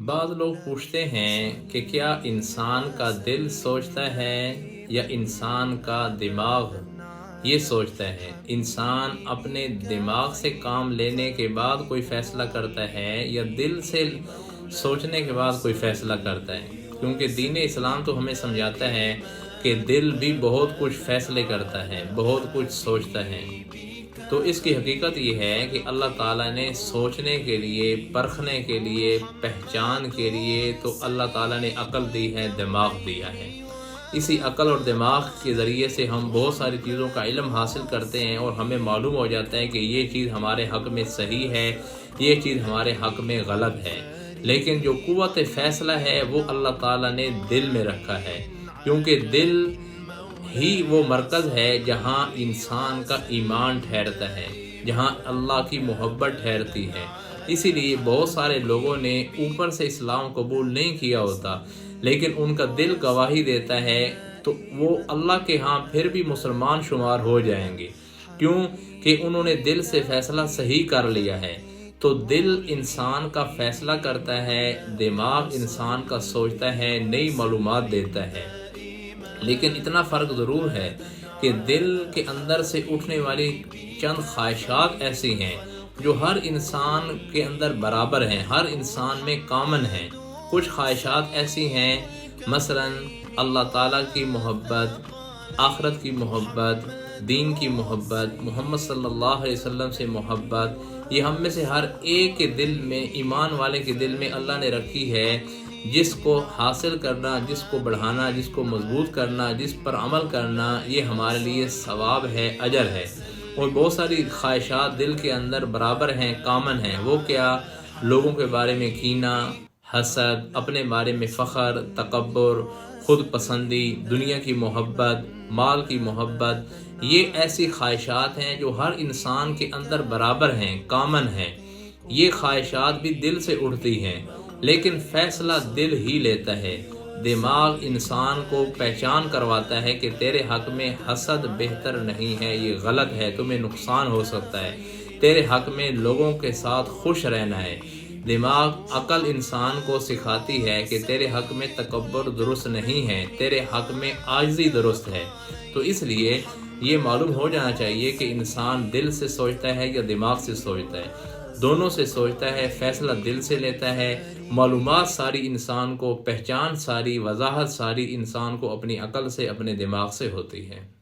بعض لوگ پوچھتے ہیں کہ کیا انسان کا دل سوچتا ہے یا انسان کا دماغ یہ سوچتا ہے؟ انسان اپنے دماغ سے کام لینے کے بعد کوئی فیصلہ کرتا ہے یا دل سے سوچنے کے بعد کوئی فیصلہ کرتا ہے؟ کیونکہ دین اسلام تو ہمیں سمجھاتا ہے کہ دل بھی بہت کچھ فیصلے کرتا ہے، بہت کچھ سوچتا ہے۔ تو اس کی حقیقت یہ ہے کہ اللہ تعالیٰ نے سوچنے کے لیے، پرکھنے کے لیے، پہچان کے لیے تو اللہ تعالیٰ نے عقل دی ہے، دماغ دیا ہے۔ اسی عقل اور دماغ کے ذریعے سے ہم بہت ساری چیزوں کا علم حاصل کرتے ہیں اور ہمیں معلوم ہو جاتا ہے کہ یہ چیز ہمارے حق میں صحیح ہے، یہ چیز ہمارے حق میں غلط ہے۔ لیکن جو قوت فیصلہ ہے وہ اللہ تعالیٰ نے دل میں رکھا ہے، کیونکہ دل ہی وہ مرکز ہے جہاں انسان کا ایمان ٹھہرتا ہے، جہاں اللہ کی محبت ٹھہرتی ہے۔ اسی لیے بہت سارے لوگوں نے اوپر سے اسلام قبول نہیں کیا ہوتا، لیکن ان کا دل گواہی دیتا ہے تو وہ اللہ کے ہاں پھر بھی مسلمان شمار ہو جائیں گے، کیوں کہ انہوں نے دل سے فیصلہ صحیح کر لیا ہے۔ تو دل انسان کا فیصلہ کرتا ہے، دماغ انسان کا سوچتا ہے، نئی معلومات دیتا ہے۔ لیکن اتنا فرق ضرور ہے کہ دل کے اندر سے اٹھنے والی چند خواہشات ایسی ہیں جو ہر انسان کے اندر برابر ہیں، ہر انسان میں کامن ہیں۔ کچھ خواہشات ایسی ہیں، مثلا اللہ تعالیٰ کی محبت، آخرت کی محبت، دین کی محبت، محمد صلی اللہ علیہ وسلم سے محبت، یہ ہم میں سے ہر ایک کے دل میں، ایمان والے کے دل میں اللہ نے رکھی ہے، جس کو حاصل کرنا، جس کو بڑھانا، جس کو مضبوط کرنا، جس پر عمل کرنا، یہ ہمارے لیے ثواب ہے، اجر ہے۔ اور بہت ساری خواہشات دل کے اندر برابر ہیں، کامن ہیں۔ وہ کیا؟ لوگوں کے بارے میں کینہ، حسد، اپنے بارے میں فخر، تکبر، خود پسندی، دنیا کی محبت، مال کی محبت، یہ ایسی خواہشات ہیں جو ہر انسان کے اندر برابر ہیں، کامن ہیں۔ یہ خواہشات بھی دل سے اٹھتی ہیں، لیکن فیصلہ دل ہی لیتا ہے۔ دماغ انسان کو پہچان کرواتا ہے کہ تیرے حق میں حسد بہتر نہیں ہے، یہ غلط ہے، تمہیں نقصان ہو سکتا ہے، تیرے حق میں لوگوں کے ساتھ خوش رہنا ہے۔ دماغ، عقل انسان کو سکھاتی ہے کہ تیرے حق میں تکبر درست نہیں ہے، تیرے حق میں عاجزی درست ہے۔ تو اس لیے یہ معلوم ہو جانا چاہیے کہ انسان دل سے سوچتا ہے یا دماغ سے سوچتا ہے۔ دونوں سے سوچتا ہے، فیصلہ دل سے لیتا ہے، معلومات ساری انسان کو، پہچان ساری، وضاحت ساری انسان کو اپنی عقل سے، اپنے دماغ سے ہوتی ہے۔